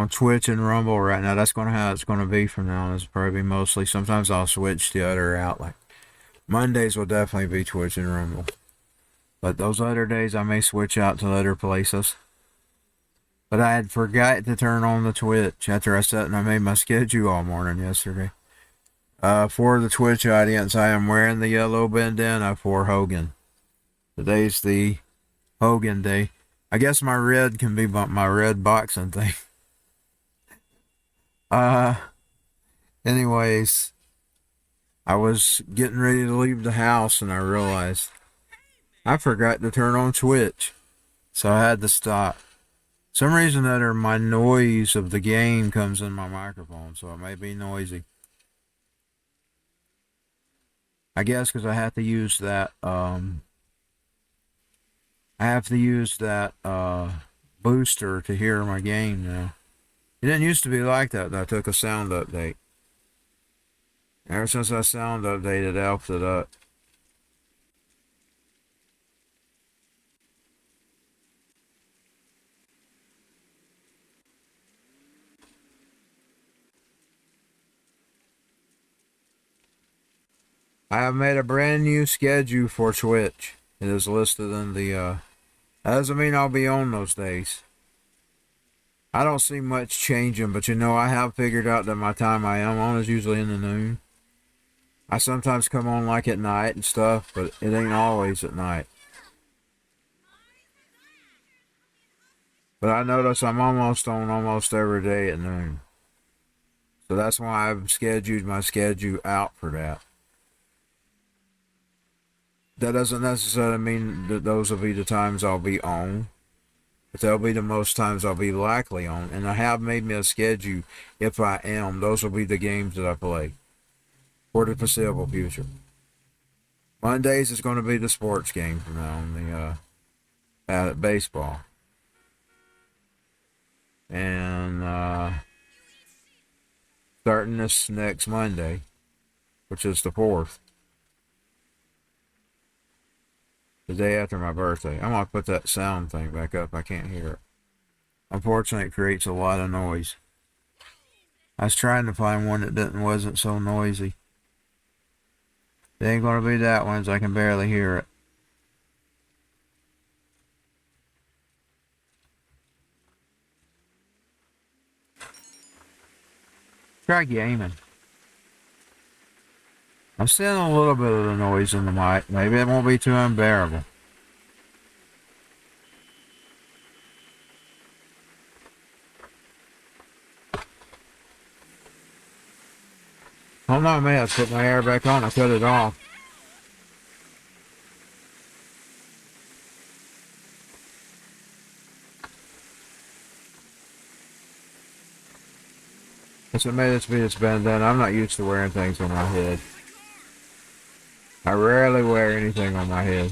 on Twitch and Rumble right now. That's gonna how it's gonna be from now on. It's probably mostly. Sometimes I'll switch the other out. Like Mondays will definitely be Twitch and Rumble. But those other days I may switch out to other places. But I had forgot to turn on the Twitch after I sat and I made my schedule all morning yesterday. For the Twitch audience, I am wearing the yellow bandana for Hogan. Today's the Hogan day. I guess my red can be my red boxing thing. Uh, anyways, I was getting ready to leave the house and I realized I forgot to turn on Twitch. So I had to stop. Some reason that my noise of the game comes in my microphone, so it may be noisy. I guess because I have to use that, booster to hear my game now. It didn't used to be like that. I took a sound update. Ever since I sound updated, it helped it up. I have made a brand new schedule for Twitch. It is listed in the, that doesn't mean I'll be on those days. I don't see much changing, but I have figured out that my time I am on is usually in the noon. I sometimes come on like at night and stuff, but it ain't always at night. But I notice I'm almost on almost every day at noon. So that's why I've scheduled my schedule out for that. That doesn't necessarily mean that those will be the times I'll be on. But they'll be the most times I'll be likely on. And I have made me a schedule. If I am, those will be the games that I play for the foreseeable future. Mondays is going to be the sports game from now on, the baseball. And starting this next Monday, which is the 4th, the day after my birthday. I'm going to put that sound thing back up. I can't hear it. Unfortunately, it creates a lot of noise. I was trying to find one that wasn't so noisy. It ain't going to be that one, as I can barely hear it. Try gaming. I'm seeing a little bit of the noise in the mic. Maybe it won't be too unbearable. Oh no, man, I put my hair back on. I cut it off. Guess it may just be this bandana. I'm not used to wearing things on my head. I rarely wear anything on my head.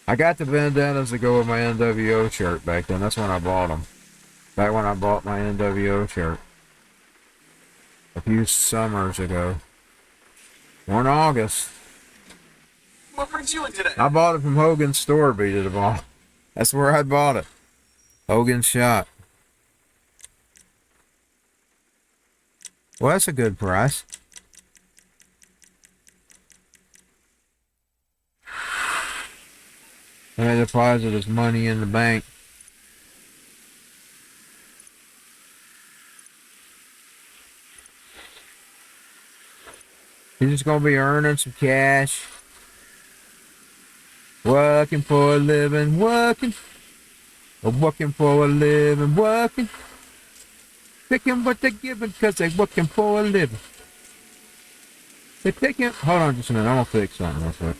I got the bandanas to go with my NWO shirt back then. That's when I bought them. Back when I bought my NWO shirt. A few summers ago. One August. What brings you in today? I bought it from Hogan's store, beat it all. That's where I bought it. Hogan's shop. Well, that's a good price. And I deposit his money in the bank. He's just gonna be earning some cash. Working for a living, working for a living, working. Taking what they're giving because they're working for a living. They're taking, hold on just a minute, I'm gonna fix something real quick.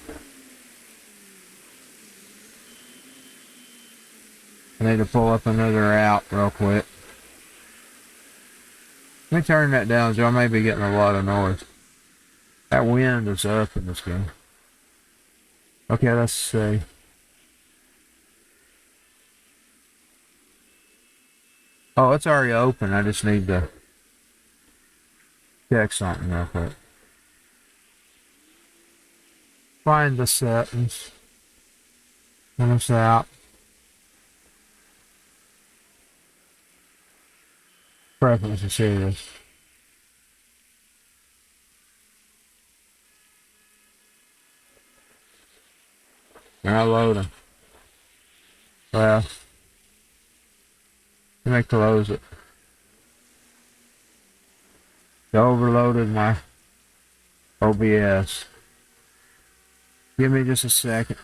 I need to pull up another out real quick. Let me turn that down, so I may be getting a lot of noise. That wind is up in this game. Okay, let's see. Oh, it's already open. I just need to check something real quick. Find the settings. when it's out. Preference is serious. Now loading. Well, let me close it. It overloaded my OBS. Give me just a second.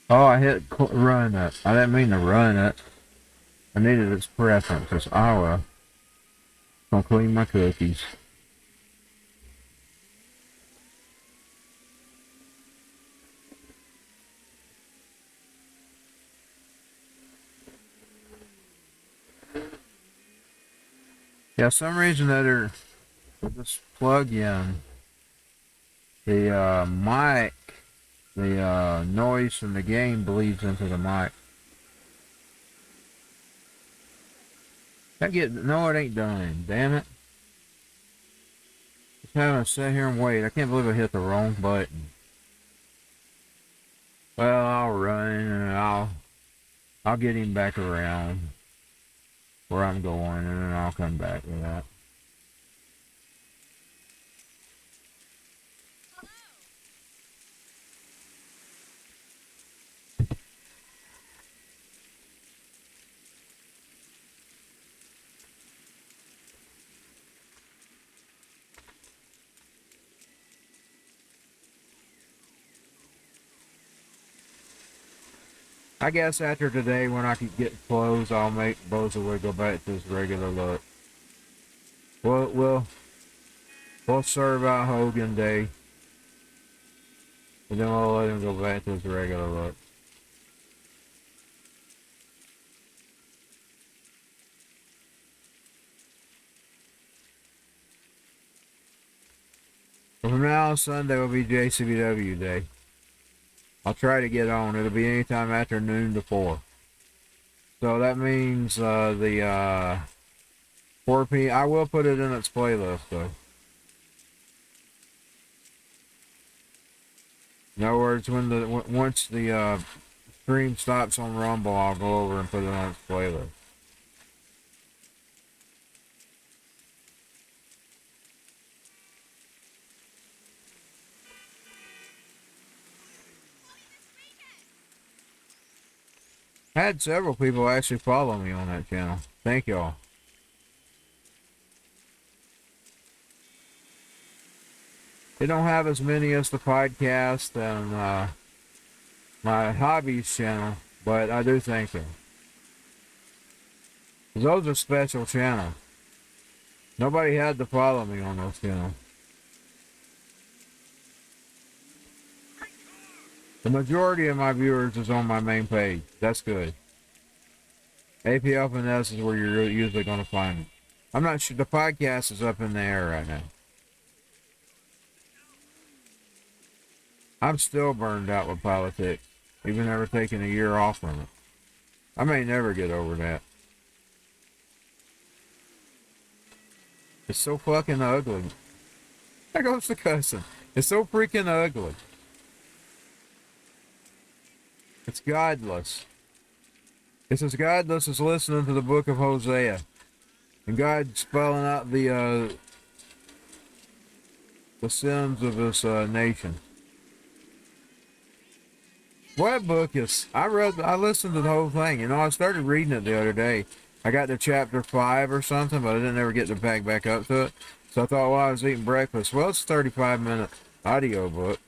Oh, I hit run it. I didn't mean to run it. I needed its preferences. Oh well. Gonna clean my cookies. Yeah, some reason that are with this plug-in, the mic, the noise from the game bleeds into the mic. No, it ain't done. Damn it! Just having to sit here and wait. I can't believe I hit the wrong button. Well, I'll run and I'll get him back around where I'm going, and then I'll come back with that. I guess after today, when I can get clothes, I'll make Bozowood go back to his regular look. We'll serve out Hogan Day, and then we'll let him go back to his regular look. But from now on, Sunday will be JCBW Day. I'll try to get on. It'll be anytime after noon to 4. So that means the 4 p.m. I will put it in its playlist, though. In other words, once the stream stops on Rumble, I'll go over and put it on its playlist. I had several people actually follow me on that channel. Thank y'all. They don't have as many as the podcast and my hobbies channel, but I do thank them. Those are special channels. Nobody had to follow me on those channels. The majority of my viewers is on my main page. That's good. apfns is where you're usually going to find me. I'm not sure. The podcast is up in the air right now. I'm still burned out with politics, even after taking a year off from it. I may never get over that. It's so fucking ugly. There goes the cussing. It's so freaking ugly. It's godless. It's as godless as listening to the book of Hosea. And God spelling out the sins of this nation. What book is... I listened to the whole thing. You know, I started reading it the other day. I got to chapter 5 or something, but I didn't ever get to back up to it. So I thought while I was eating breakfast, well, it's a 35-minute audio book.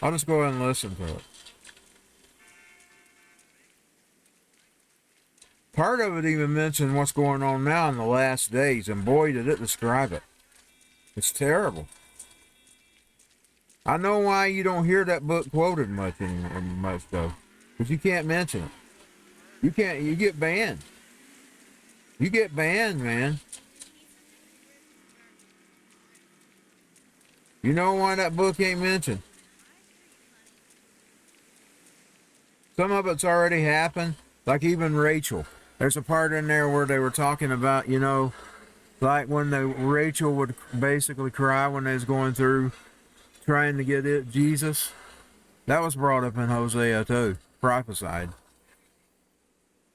I'll just go ahead and listen to it. Part of it even mentioned what's going on now in the last days, and boy, did it describe it. It's terrible. I know why you don't hear that book quoted much anymore, though. Because you can't mention it. You get banned. You get banned, man. You know why that book ain't mentioned? Some of it's already happened. Like even Rachel. There's a part in there where they were talking about, you know, like when Rachel would basically cry when they was going through trying to get it Jesus. That was brought up in Hosea too, prophesied.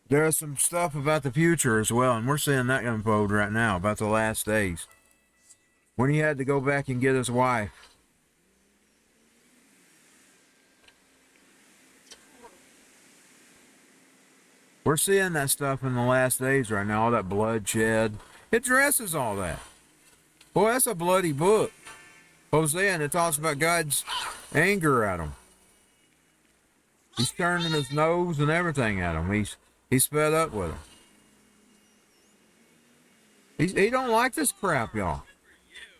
There's some stuff about the future as well, and we're seeing that unfold right now about the last days. When he had to go back and get his wife. We're seeing that stuff in the last days right now, all that bloodshed. It addresses all that. Boy, that's a bloody book. Hosea, and it talks about God's anger at him. He's turning his nose and everything at him. He's fed up with him. He don't like this crap, y'all.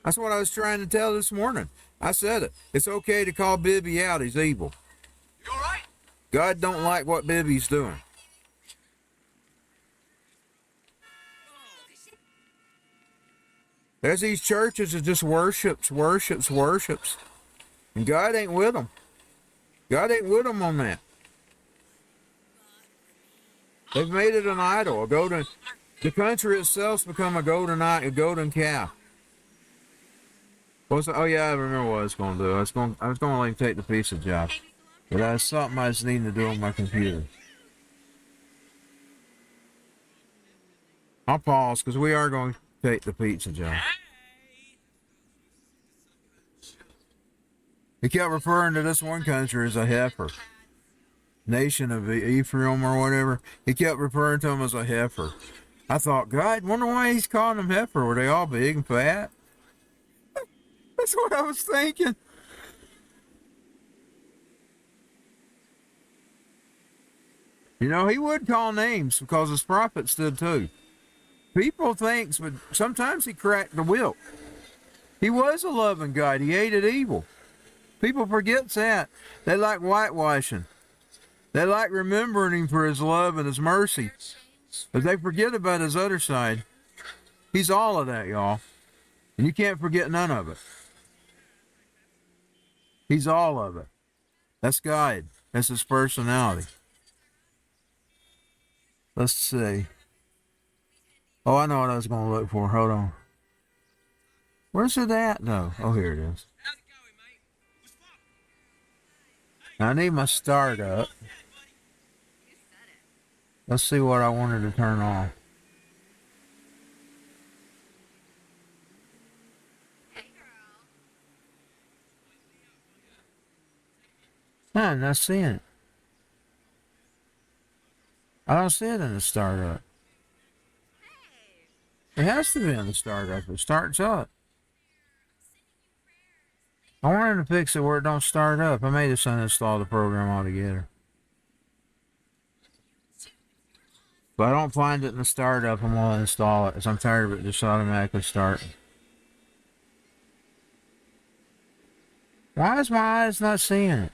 That's what I was trying to tell this morning. I said it. It's okay to call Bibby out. He's evil. You all right? God don't like what Bibby's doing. There's these churches that just worships. And God ain't with them. God ain't with them on that. They've made it an idol, a golden. The country itself's become a golden calf. Oh yeah, I remember what I was going to do. I was going to let him take the pizza job, but that's something I just need to do on my computer. I'll pause because we are going to take the pizza job. He kept referring to this one country as a heifer. Nation of Ephraim or whatever. He kept referring to them as a heifer. I thought, God, wonder why he's calling them heifer. Were they all big and fat? That's what I was thinking. You know, he would call names because his prophets did too. People think, but sometimes he cracked the whip. He was a loving God. He hated evil. People forget that. They like whitewashing. They like remembering him for his love and his mercy. But they forget about his other side. He's all of that, y'all. And you can't forget none of it. He's all of it. That's God. That's his personality. Let's see. Oh, I know what I was going to look for. Hold on. Where's it at, though? Oh, here it is. I need my start up. Let's see what I wanted to turn on. I'm not seeing it. I don't see it in the startup. It has to be in the startup. It starts up. I wanted to fix it where it don't start up. I may just uninstall the program altogether. If I don't find it in the startup, I'm going to install it because I'm tired of it just automatically starting. Why is my eyes not seeing it?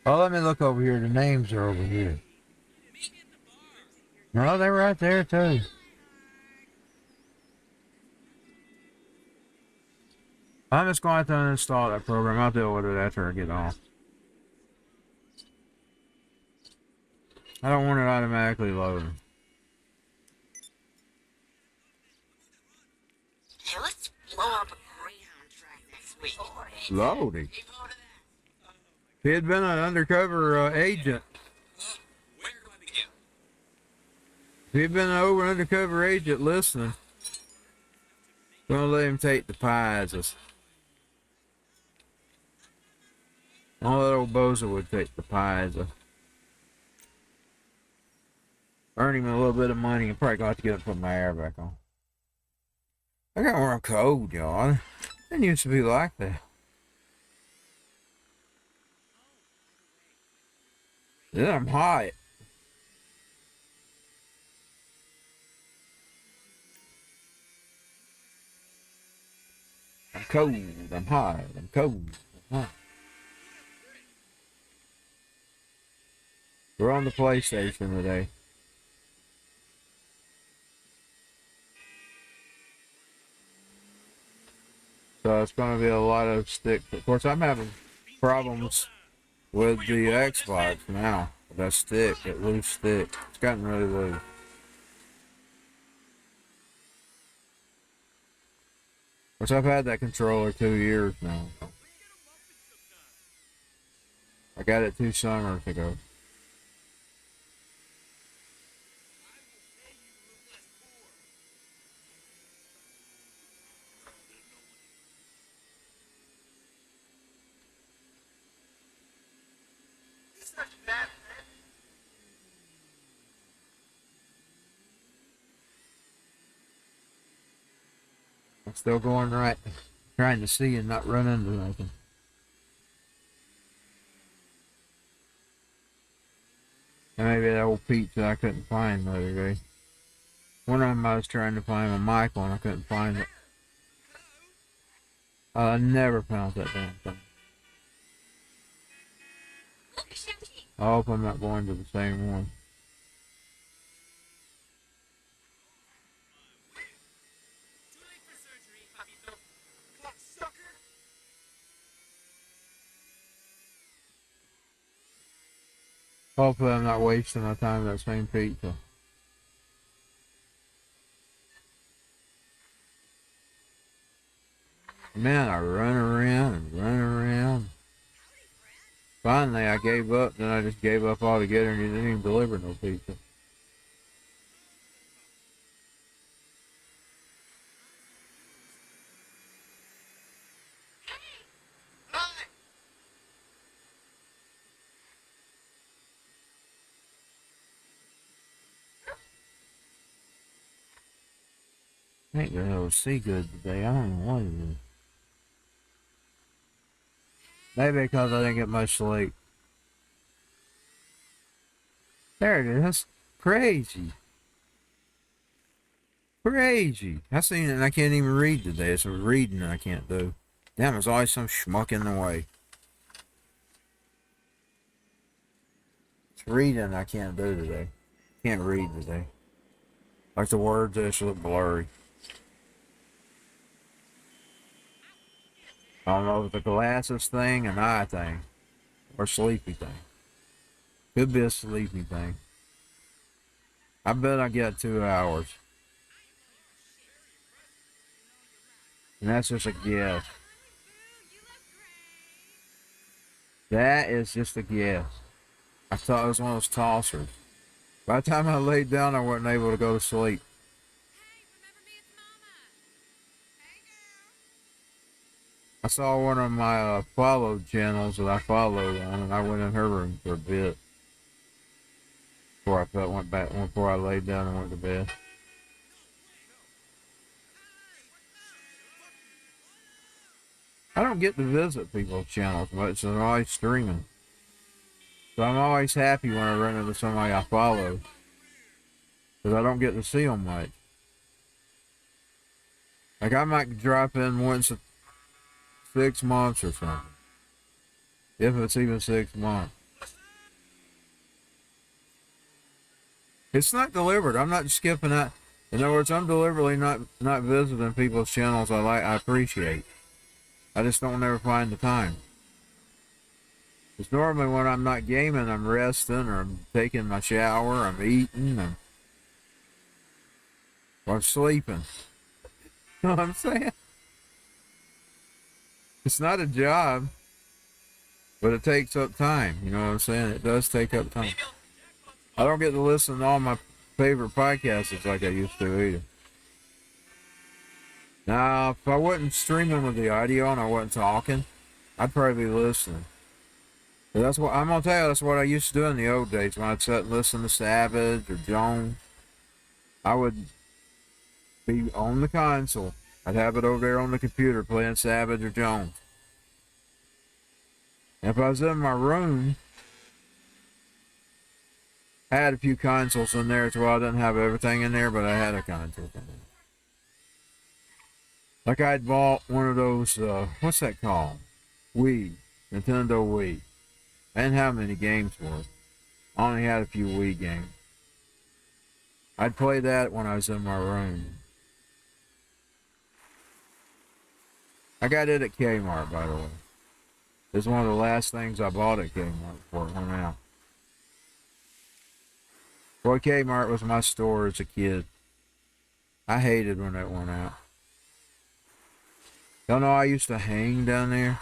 Oh, let me look over here. The names are over here. No, they're right there too. I'm just going to have to uninstall that program. I'll deal with it after I get off. I don't want it automatically loading. Hey, let's blow up a Greyhound track next week. Loading? If he had been an undercover agent. Where do I begin? If he had been an undercover agent listening, gonna let him take the pies. All that old bozo would take the pies. Earn him a little bit of money and probably got to get up and put my air back on. I got where I'm cold, y'all. It didn't used to be like that. Then I'm hot. I'm cold. I'm hot. I'm cold. I'm hot. We're on the PlayStation today. So it's going to be a lot of stick. Of course, I'm having problems with the Xbox now. That stick, that loose stick, it's gotten really loose. Which I've had that controller 2 years now. I got it 2 summers ago. I'm still going right, trying to see and not run into nothing. And maybe that old pizza I couldn't find the other day. One of them I was trying to find a Michael and I couldn't find it. I never found that damn thing. I hope I'm not going to the same one. Hopefully I'm not wasting my time with that same pizza. Man, I run around and run around. Finally, I gave up, then I just gave up altogether and he didn't even deliver no pizza. I ain't gonna be able to see good today. I don't know what it is. Maybe because I didn't get much sleep. There it is. Crazy. Crazy. I seen it and I can't even read today. It's a reading I can't do. Damn, there's always some schmuck in the way. It's reading I can't do today. Can't read today. Like the words just look blurry. I don't know if it's a glasses thing, an eye thing, or sleepy thing. Could be a sleepy thing. I bet I get 2 hours. And that's just a guess. That is just a guess. I thought it was one of those tossers. By the time I laid down, I wasn't able to go to sleep. I saw one of my followed channels that I followed on, and I went in her room for a bit before I laid down and went to bed. I don't get to visit people's channels much, so they're always streaming. So I'm always happy when I run into somebody I follow, because I don't get to see them much. Like I might drop in once a 6 months or something, if it's even 6 months. It's not deliberate. I'm not skipping out. In other words, I'm deliberately not visiting people's channels I appreciate. I just don't never find the time. Because normally when I'm not gaming, I'm resting, or I'm taking my shower, I'm eating, or I'm sleeping. You know what I'm saying? It's not a job, but it takes up time. You know what I'm saying? It does take up time. I don't get to listen to all my favorite podcasts like I used to either. Now, if I wasn't streaming with the audio and I wasn't talking, I'd probably be listening. But that's what I'm gonna tell you. That's what I used to do in the old days when I'd sit and listen to Savage or Jones. I would be on the console. I'd have it over there on the computer playing Savage or Jones. And if I was in my room, I had a few consoles in there as well. I didn't have everything in there, but I had a console in there. Like I'd bought one of those, what's that called? Wii. Nintendo Wii. I didn't have many games for it. I only had a few Wii games. I'd play that when I was in my room. I got it at Kmart, by the way. It's one of the last things I bought at Kmart before it went out. Boy, Kmart was my store as a kid. I hated when that went out. Don't know, I used to hang down there,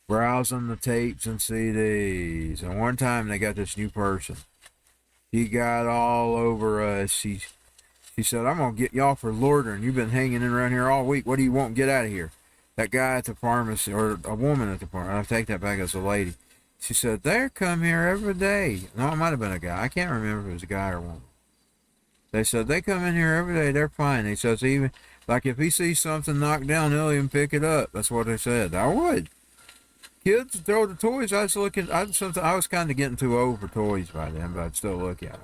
browsing the tapes and CDs. And one time they got this new person. He got all over us. She said, I'm going to get y'all for loitering. You've been hanging in around here all week. What do you want? Get out of here. That guy at the pharmacy, or a woman at the pharmacy, I take that back, as a lady. She said, they come here every day. No, it might have been a guy. I can't remember if it was a guy or a woman. They said, they come in here every day. They're fine. He says, even, like if he sees something knocked down, he'll even pick it up. That's what they said. I would. Kids throw the toys. I was kind of getting too old for toys by then, but I'd still look at them.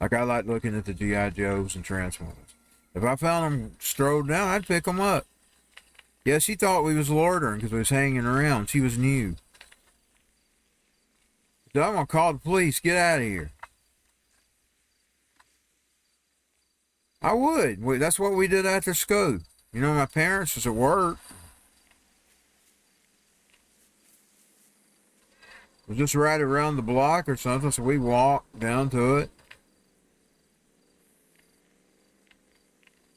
Like I like looking at the G.I. Joes and Transformers. If I found them strode down, I'd pick them up. Yeah, she thought we was loitering because we was hanging around. She was new. So I'm going to call the police. Get out of here. I would. That's what we did after school. You know, my parents was at work. It was just right around the block or something, so we walked down to it.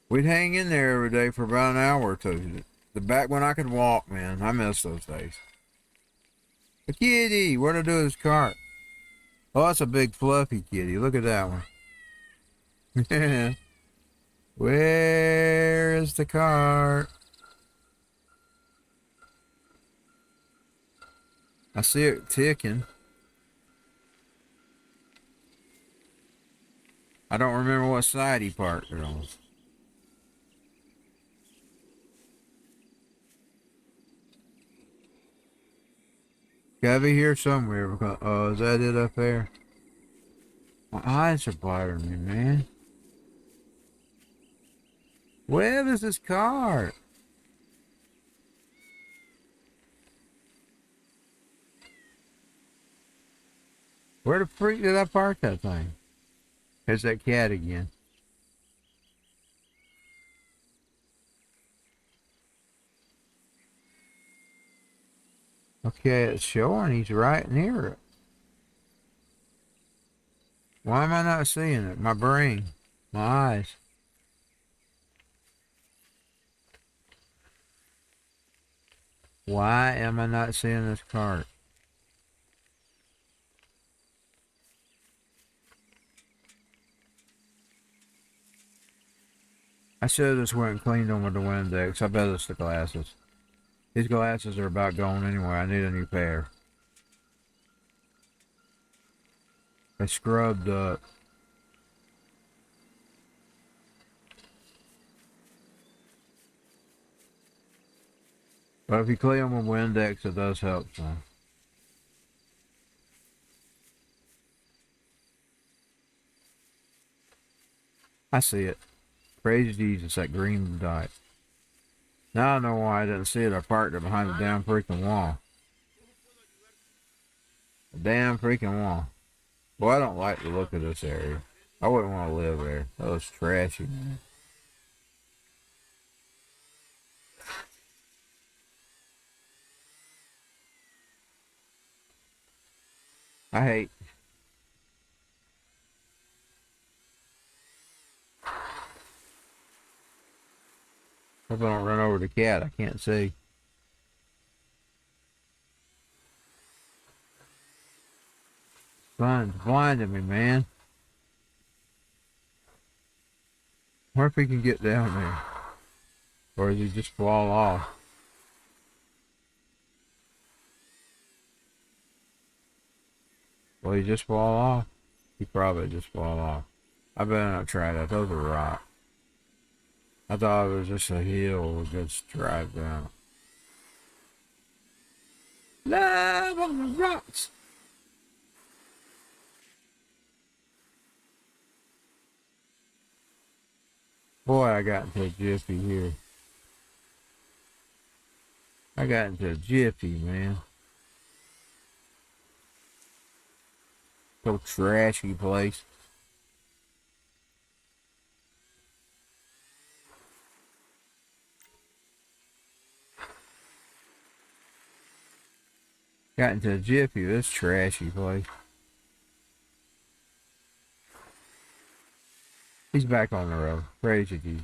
We'd hang in there every day for about an hour or two. The back when I could walk, man. I miss those days. A kitty. What'd I do with his cart? Oh, that's a big fluffy kitty. Look at that one. Where is the cart? I see it ticking. I don't remember what side he parked it on. Gotta be here somewhere. Because, oh, is that it up there? My eyes are bothering me, man. Where is this car? Where the freak did I park that thing? There's that cat again. Okay, it's showing he's right near it. Why am I not seeing it? My brain. My eyes. Why am I not seeing this cart? I should have just went and cleaned them with the Windex. I bet it's the glasses. These glasses are about gone anyway. I need a new pair. They scrubbed up. But if you clean them with Windex, it does help some. I see it. Praise Jesus, that green dot. Now I know why I didn't see it. I parked it behind the damn freaking wall. The damn freaking wall. Boy, I don't like the look of this area. I wouldn't want to live there. That was trashy. I hate. Hope I don't run over the cat. I can't see. Sun's blinding me, man. Wonder if he can get down there. Or does he just fall off? Will he just fall off? He probably just fall off. I better not try that. Those are rocks. I thought it was just a hill we could drive down. Love on the rocks. Boy, I got into a jiffy here. I got into a jiffy, man. So trashy place. Got into a jiffy, this trashy place. He's back on the road. Praise you, Jesus.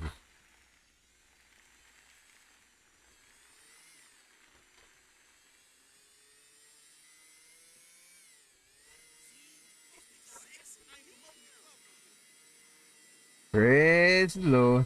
Praise the Lord.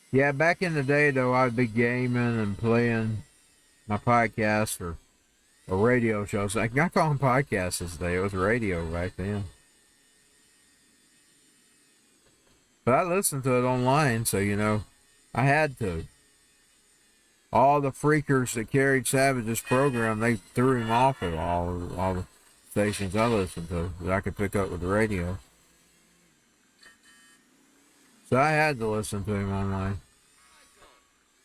Yeah, back in the day, though, I'd be gaming and playing my podcast or radio shows. I call them podcasts this day. It was radio back then. But I listened to it online, so, I had to. All the freakers that carried Savage's program, they threw him off of all the stations I listened to that I could pick up with the radio. So I had to listen to him online.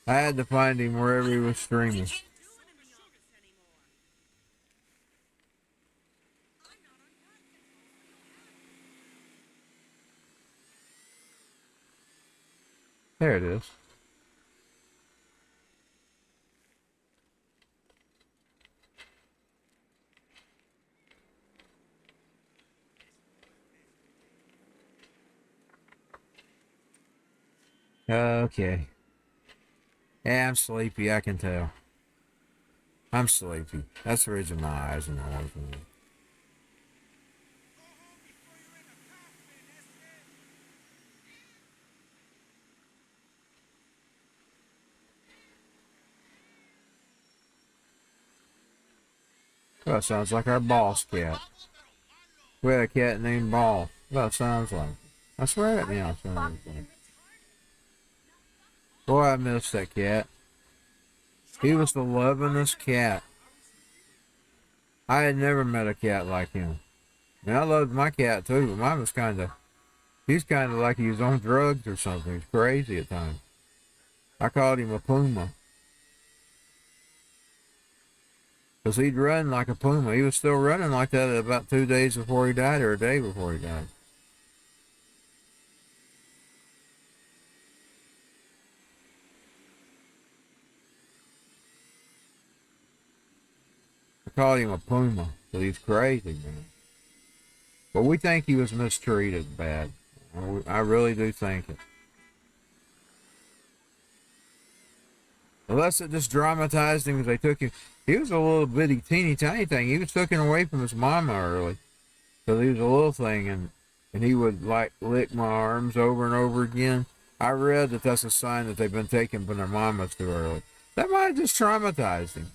I had to find him wherever he was streaming. There it is. Okay. Yeah, I'm sleepy, I can tell. I'm sleepy. That's the reason my eyes are not open. Well, it sounds like our boss cat. We had a cat named Ball. Well, it sounds like. I swear it now. It sounds like. Boy, I miss that cat. He was the lovingest cat. I had never met a cat like him. And I loved my cat too, but mine was he's kind of like he was on drugs or something. He's crazy at times. I called him a puma. Because he'd run like a puma. He was still running like that about 2 days before he died, or a day before he died. I called him a puma, because he's crazy, man. But we think he was mistreated bad. I really do think it. Unless it just dramatized him because they took him. He was a little bitty, teeny tiny thing. He was taken away from his mama early. So he was a little thing, and he would like lick my arms over and over again. I read that that's a sign that they've been taken from their mamas too early. That might have just traumatized him.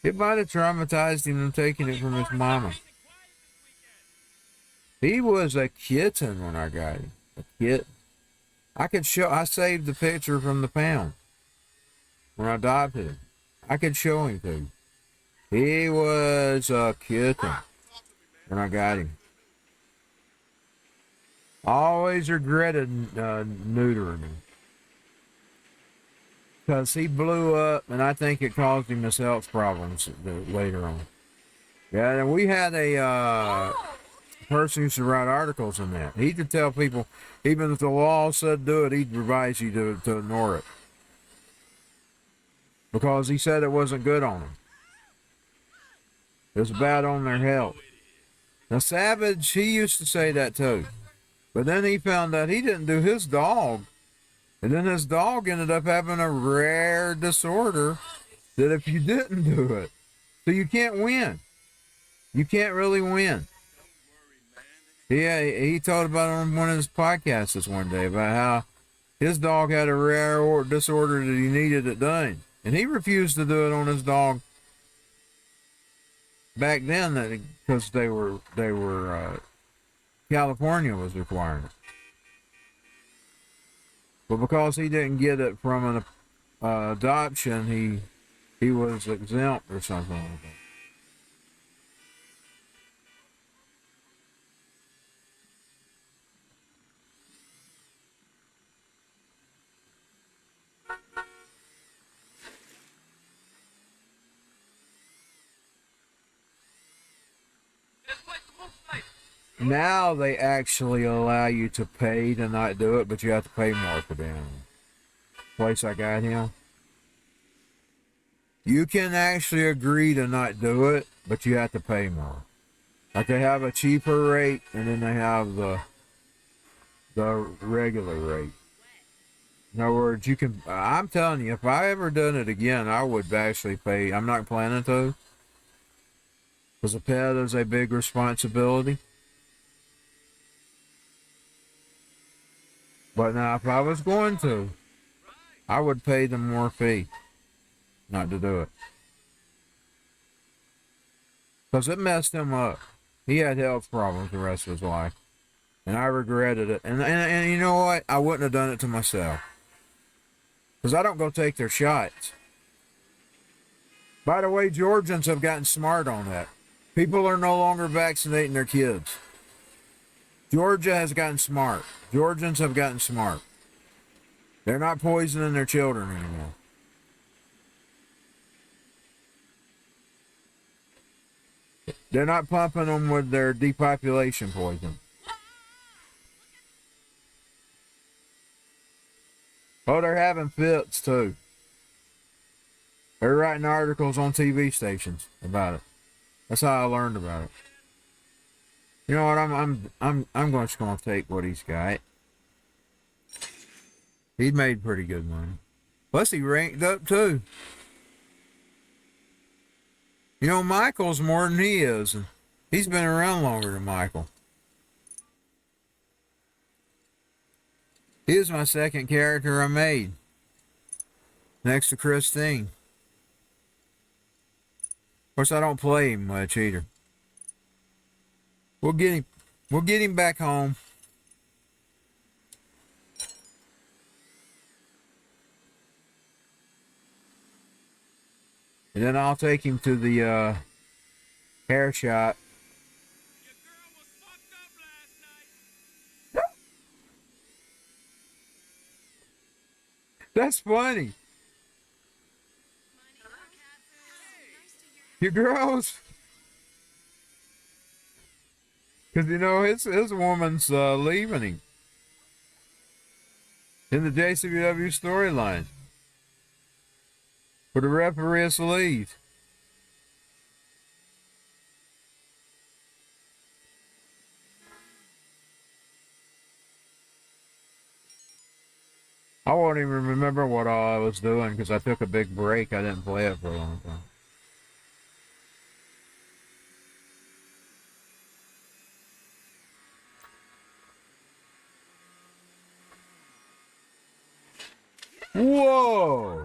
It might have traumatized him and taking it from his mama. He was a kitten when I got him. A kitten. I saved the picture from the pound when I adopted him. I could show him to you. He was a kitten when I got him. I always regretted neutering him. Because he blew up, and I think it caused him his health problems later on. Yeah, and we had a person who used to write articles on that. He could tell people, even if the law said do it, he'd advise you to ignore it. Because he said it wasn't good on them. It was bad on their health. Now, Savage, he used to say that too. But then he found out he didn't do his dog. And then his dog ended up having a rare disorder that if you didn't do it. So you can't win. You can't really win. Yeah, he told about it on one of his podcasts this one day about how his dog had a rare disorder that he needed it done. And he refused to do it on his dog back then because they were California was requiring it. But because he didn't get it from an adoption, he was exempt or something like that. Now they actually allow you to pay to not do it, but you have to pay more for them. Place I got him. You can actually agree to not do it, but you have to pay more. Like they have a cheaper rate, and then they have the regular rate. In other words, you can. I'm telling you, if I ever done it again, I would actually pay. I'm not planning to, because a pet is a big responsibility. But now, if I was going to, I would pay them more fee not to do it, because it messed him up. He had health problems the rest of his life, and I regretted it. And you know what? I wouldn't have done it to myself, because I don't go take their shots. By the way, Georgians have gotten smart on that. People are no longer vaccinating their kids. Georgia has gotten smart. Georgians have gotten smart. They're not poisoning their children anymore. They're not pumping them with their depopulation poison. Oh, they're having fits too. They're writing articles on TV stations about it. That's how I learned about it. You know what? I'm just gonna take what he's got. He made pretty good money. Plus, he ranked up too. You know, Michael's more than he is. And he's been around longer than Michael. He was my second character I made, next to Christine. Of course, I don't play him much either. We'll get him. We'll get him back home. And then I'll take him to the hair shop. Your girl was fucked up last night. That's funny. Your girls. Because, you know, his woman's leaving him. In the JCW storyline. For the referee to leave. I won't even remember what all I was doing because I took a big break. I didn't play it for a long time. Whoa!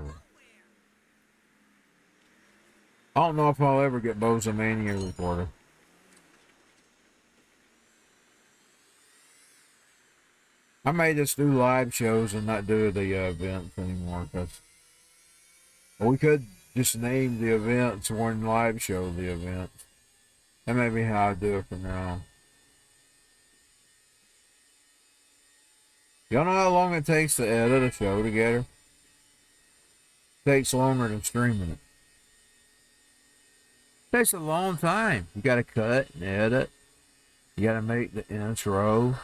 I don't know if I'll ever get Bozomania recorded. I may just do live shows and not do the events anymore, because we could just name the events one live show the events. That may be how I do it from now on. Y'all know how long it takes to edit a show together? It takes longer than streaming it. It takes a long time. You gotta cut and edit. You gotta make the intro.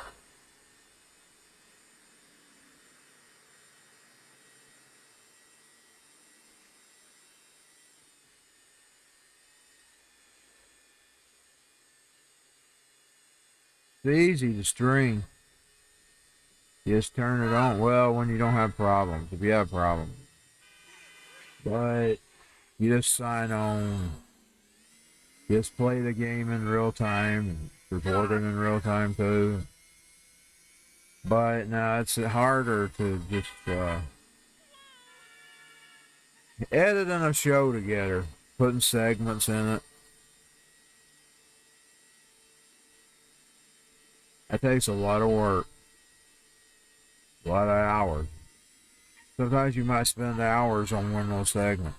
It's easy to stream. You just turn it on. Well, when you don't have problems. If you have problems. But you just sign on. You just play the game in real time. And record it in real time too. But now it's harder to just editing a show together. Putting segments in it. That takes a lot of work. A lot of hours. Sometimes you might spend hours on one little segment.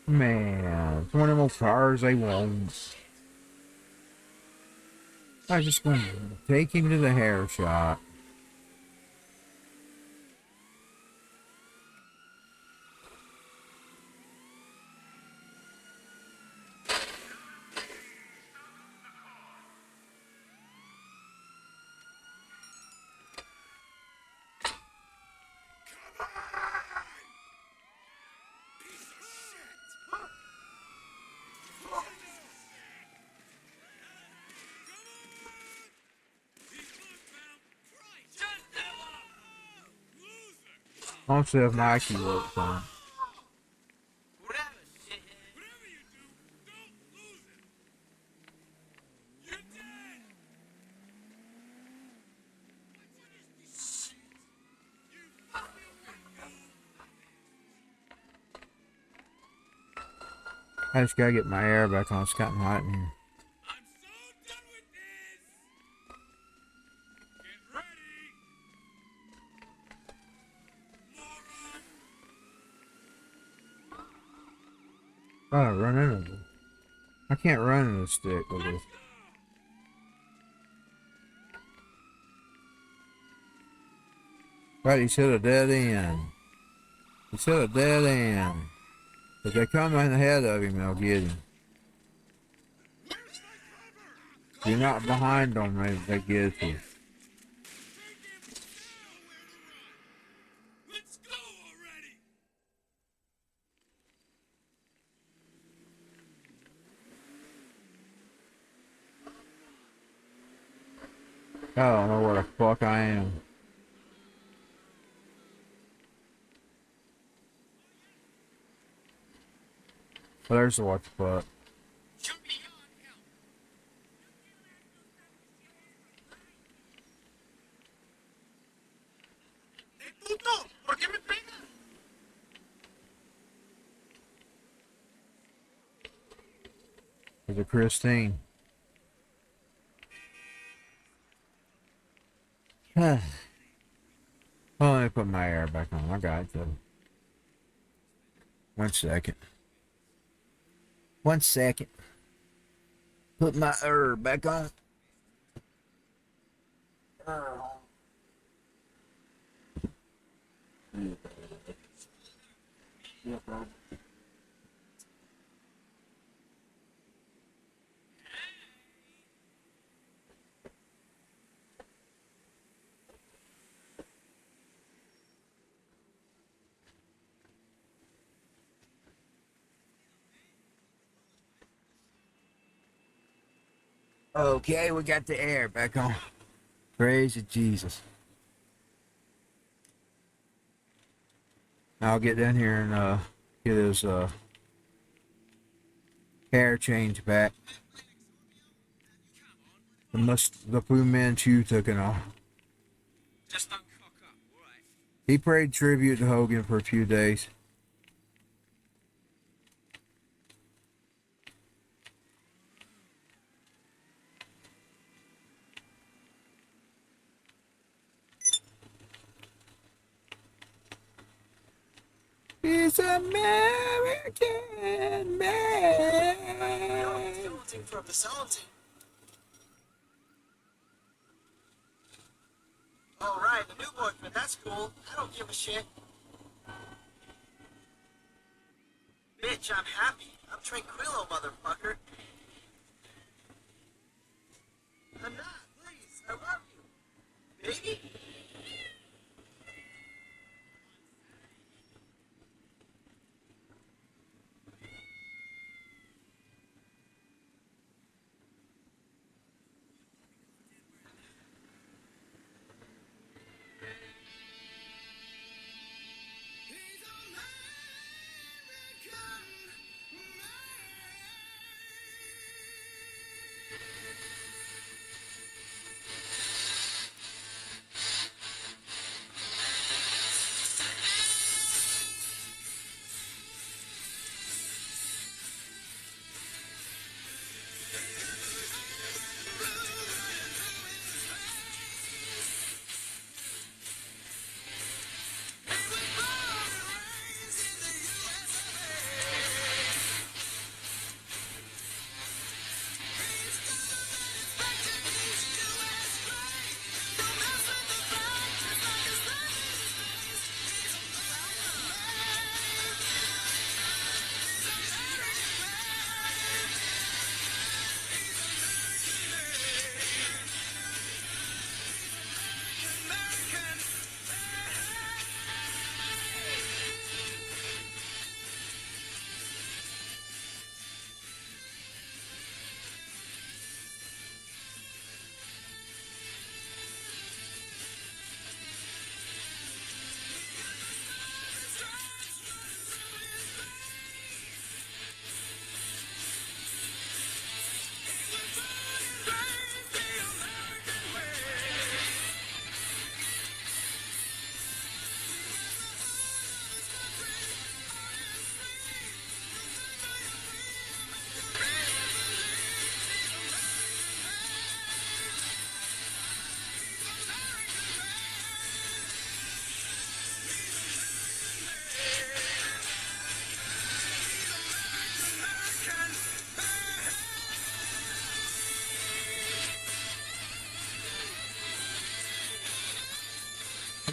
Man, it's one of those cars they won't. I was just going to take him to the hair shop. I'll see if Mikey works on it. Whatever, shithead. Whatever you do, don't lose it. You're dead. Shit. You fucking I just gotta get my air back on. It's gotten hot in here. I'm so done with this. Get ready. Moron. Oh, run into it. I can't run in the stick with this. Right, he's hit a dead end. He's hit a dead end. If they come in ahead of him, they'll get him. If you're not behind them, they get you. Let's go already. I don't know where the fuck I am. Well, there's the what the fuck. Shoot me on help. ¡Eh, puto! ¿Por qué me pegas? There's a Christine. Oh, let me put my air back on. I got it though. 1 second. 1 second. Put my air back on. Okay, we got the air back on. Praise Jesus. I'll get down here and get his hair changed back. The Fu Manchu took it off. Just don't cock up, alright? He paid tribute to Hogan for a few days. He's American man. For a facility. Alright, a new boyfriend, that's cool. I don't give a shit. Bitch, I'm happy. I'm tranquilo, motherfucker. I'm not, please. I love you. Baby?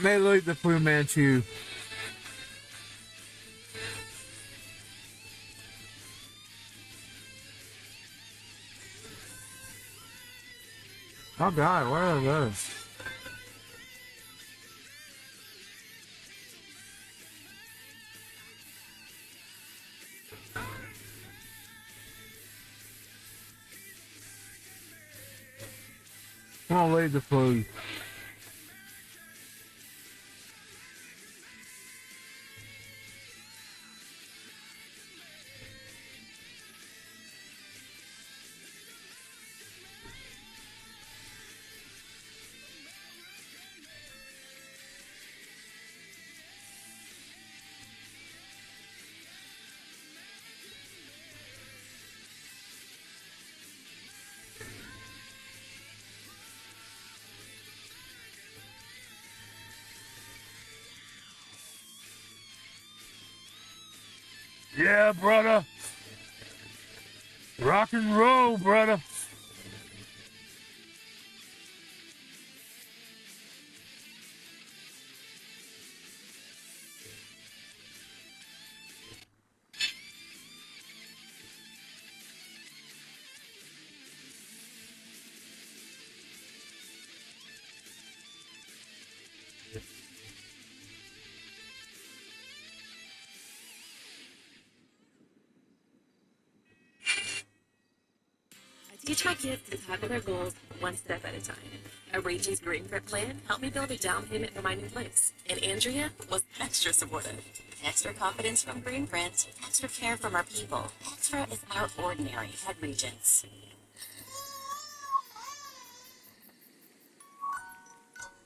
may leave the Fu Manchu. Oh God, what are those? I'm gonna leave the Fu. Yeah, brother. Rock and roll, brother. I teach my kids to tackle their goals one step at a time. Arrange's Green Print plan helped me build a down payment for my new place. And Andrea was extra supportive. Extra confidence from Green Print, extra care from our people. Extra is our ordinary at Regents.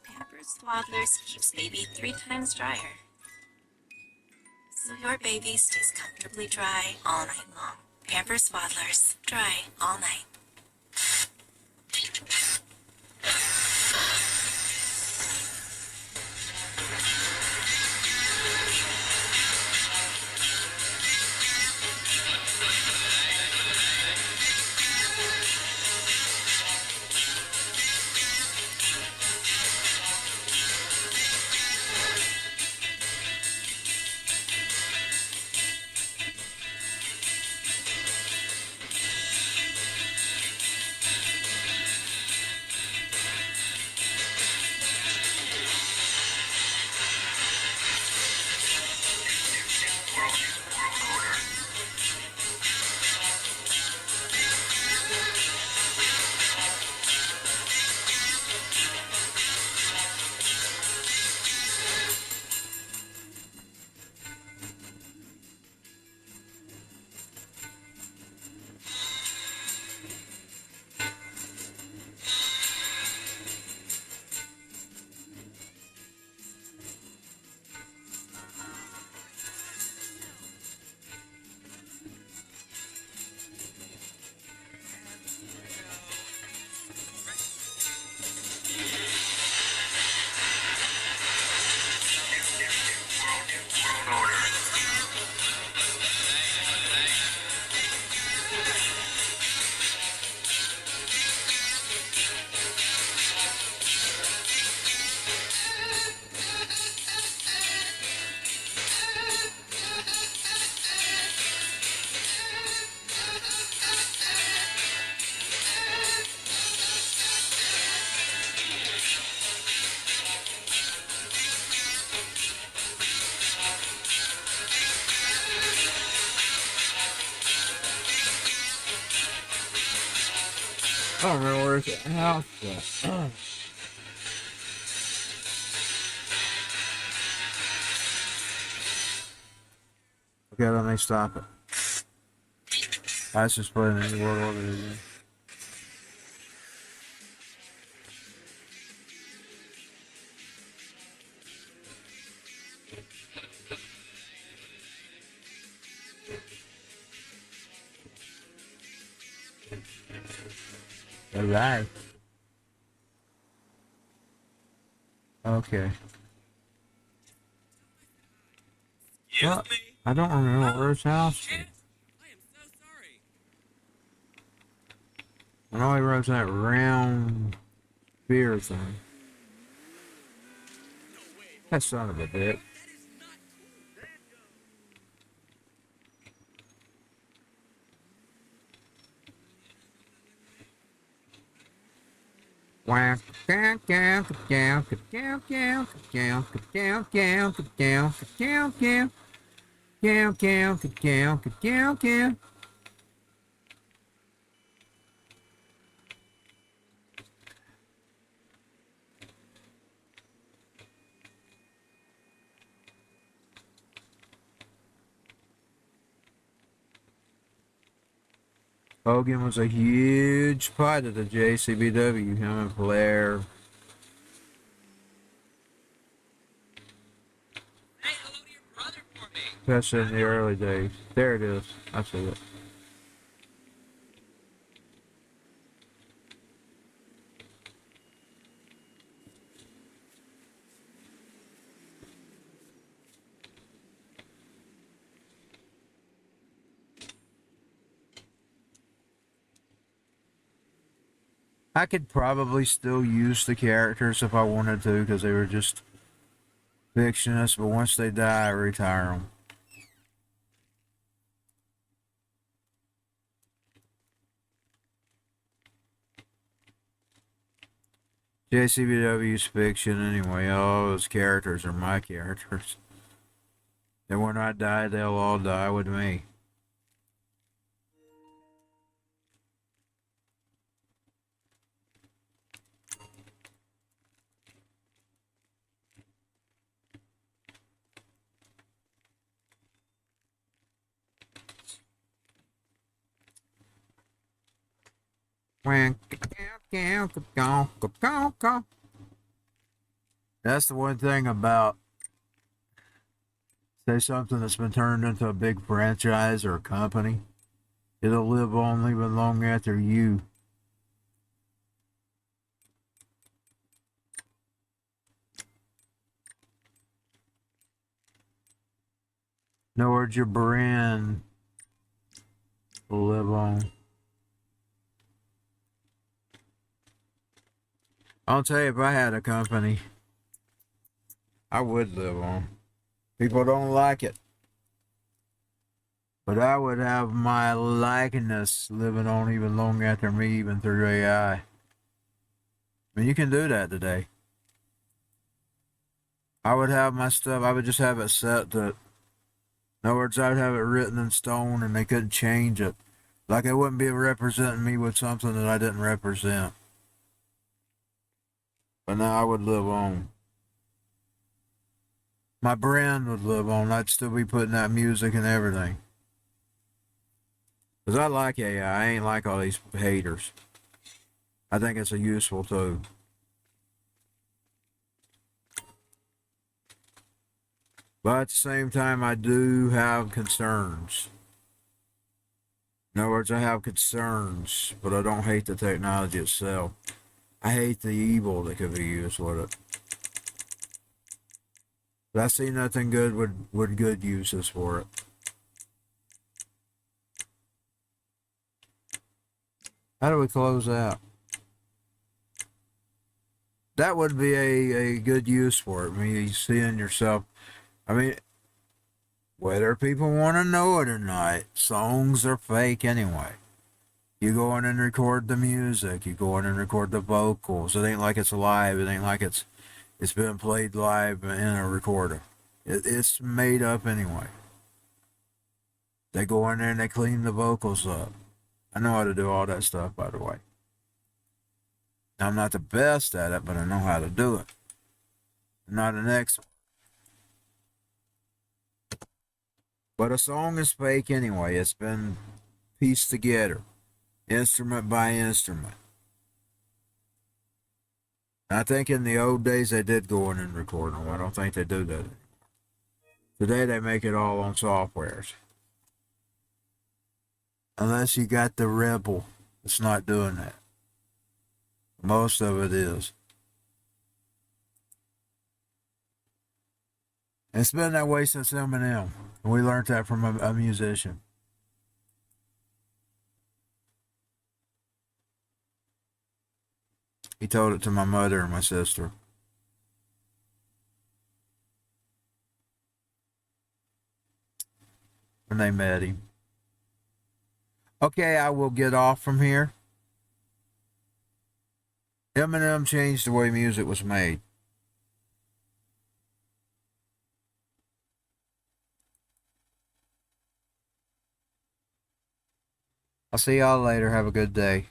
Pampers Swaddlers keeps baby 3 times drier. So your baby stays comfortably dry all night long. Pampers Swaddlers, dry all night. I don't know where's the house at. Okay, let me stop it. I just put it in the world order again. Alright. Okay. Excuse What? me? I don't remember where's the house. Shit! I am so sorry. I know he rode that round beer thing. No way. That son of a bitch. Whack, down, down, down, down, down, down, down, down, down, down, down, down, down, down, down, down. Hogan was a huge part of the JCBW, him and Flair. Say hello to your brother for me. Especially in the early days. There it is. I see it. I could probably still use the characters if I wanted to because they were just fictionists, but once they die, I retire them. JCBW's fiction anyway. All those characters are my characters. And when I die, they'll all die with me. That's the one thing about, say, something that's been turned into a big franchise or a company. It'll live on even long after you. In other words, your brand will live on. I'll tell you, if I had a company, I would live on. People don't like it. But I would have my likeness living on even long after me, even through AI. I mean, you can do that today. I would have my stuff, I would just have it set that, in other words, I would have it written in stone and they couldn't change it. Like it wouldn't be representing me with something that I didn't represent. But now I would live on. My brand would live on. I'd still be putting out music and everything. Because I like AI. I ain't like all these haters. I think it's a useful tool. But at the same time, I do have concerns. In other words, I have concerns, but I don't hate the technology itself. I hate the evil that could be used with it. But I see nothing good with good uses for it. How do we close out? That would be a good use for it. I mean, you seeing yourself. I mean, whether people want to know it or not, songs are fake anyway. You go in and record the music. You go in and record the vocals. It ain't like it's live. It ain't like it's been played live in a recorder. It's made up anyway. They go in there and they clean the vocals up. I know how to do all that stuff, by the way. I'm not the best at it, but I know how to do it. I'm not an expert. But a song is fake anyway. It's been pieced together, instrument by instrument. I think in the old days they did go in and record them. I don't think they do that anymore. Today they make it all on softwares. Unless you got the Rebel, it's not doing that. Most of it is. It's been that way since Eminem. And we learned that from a musician. He told it to my mother and my sister. when they met him. Okay, I will get off from here. Eminem changed the way music was made. I'll see y'all later. Have a good day.